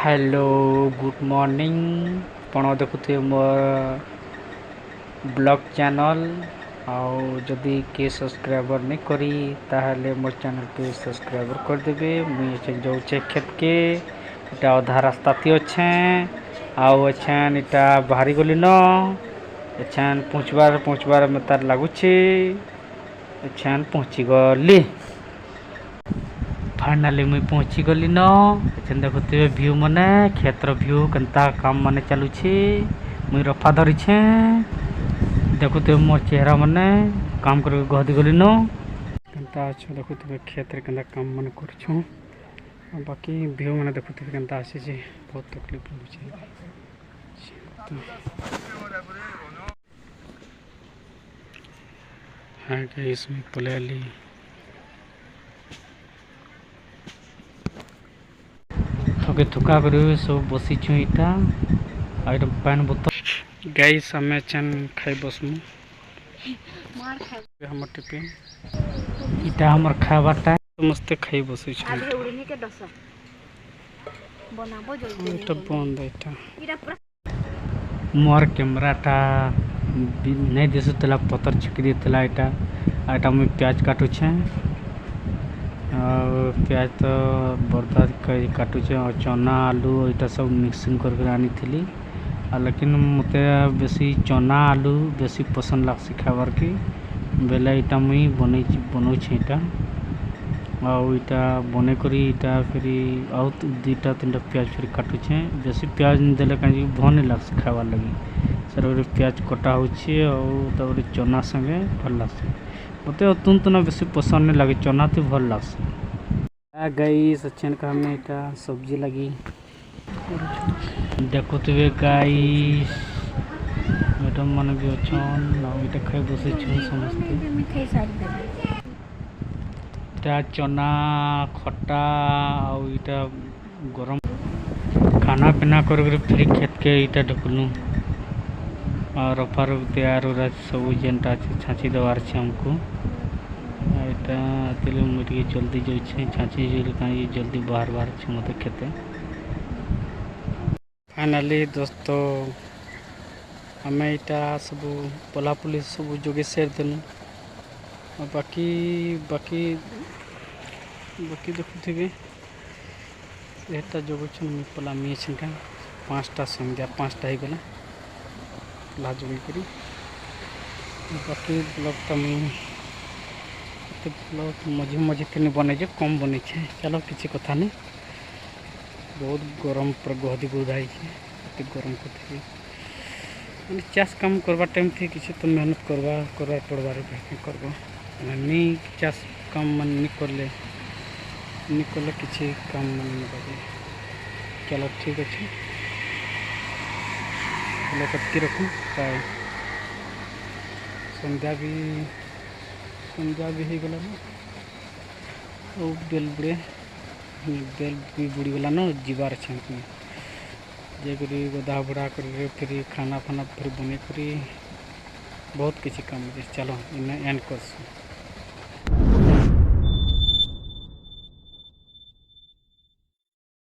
hello good morning ଆପଣ ଦେଖୁଥିବେ ମୋର ବ୍ଲଗ୍ ଚ୍ୟାନେଲ୍ ଆଉ ଯଦି କିଏ ସବସ୍କ୍ରାଇବର୍ नहीं करी ताहले मोर चैनल के सब्सक्राइबर करदेवे मुझे जाऊे खेतके इटा अधा रास्ता थी अच्छे आउ अच्छेन इटा बाहरी गली न अच्छेन पहुँचबार में तार लगुचे अच्छेन पहुँची गली फाइनाली मुई पहुँची गली न एछन देखुथिबे व्यू मने क्षेत्र व्यू केनता काम माने चलुछे मुई रफा धरिछे देखुथिबे मोर चेहरा मने काम कर गहदी गली न केनता अच्छा देखुथिबे क्षेत्र केनता काम माने करछु बाकी व्यू माने देखुथिबे केनता आसी जे बहुत तकलीफ होछे हाँ गाइस मैं पलेली थके थुका कर सब बसी इटा आइटम पान बोतल गाइस हमें चन खाई बसमु हमर टिफिन इटा हमर खाबाटा समस्त खाई बसी इटा बंद इटा मोर कैमराटा नहीं दिसुतला पतर छिकी देतला इटा मुई प्याज काटुछे प्याज तो बर्बाद काटुचे और चना आलू इटा सब मिक्सिंग करके आनी थी लेकिन मते बेसी चना आलू बेसी पसंद लागसी खाबार की बेले इटा मुई बनौछे इटा इटा बने करी इटा फिर आउ दुईटा तीनटा प्याज फिर काटुछे बेसी प्याज देले कहीं भल नहीं लागसी खाबार लगी सर प्याज कटा होचे चना संगे भल लागसी मते अतुंत ना बेसी पसंद नहीं लगे चना तो भल लागसी गाइस अच्छे हमें इटा सब्जी लगी देखुथिबे गाइस मैडम मन भी अच्छन इटा खाई बसे समस्ते इटा चना खट्टा और इटा गरम खाना पीना कर फिर खेत के इटा ढकलू और रफार तैयार हो सब जेनटा छाँची देवार हमको इटा मुझे जल्दी जाऊे छाँची कहीं जल्दी बाहर मत खेते फाइनाली दोस्तों हमें इटा सब पोला पुलिस सब जोगे शेयर देलु और बाकी बाकी बाकी देखुथिबे एटा जोग पोला मिए छिनका 5टा संध्या 5टा ही गला ला जोगी करी बाकी ब्लॉग तो मुझे ब्लॉग मझे मझे तीन बने कम बने चलो किसी कथा नहीं बहुत गरम पर गहदी बुधाई गरम कर चाष काम करवा टाइम थी किसी तो मेहनत करवा पड़वार करवा नहीं चाष काम मन नहीं करले किसी काम मन नहीं लगे चलो ठीक अच्छे कटकी रखूँ प्राय संध्या भी हो गला बेल भी बुड़ी गला न जीवार अच्छे जेकरी गधा बुड़ा कर फिर खाना फाना फिर बने करी बहुत किसी काम चलो इन्हें एंड कर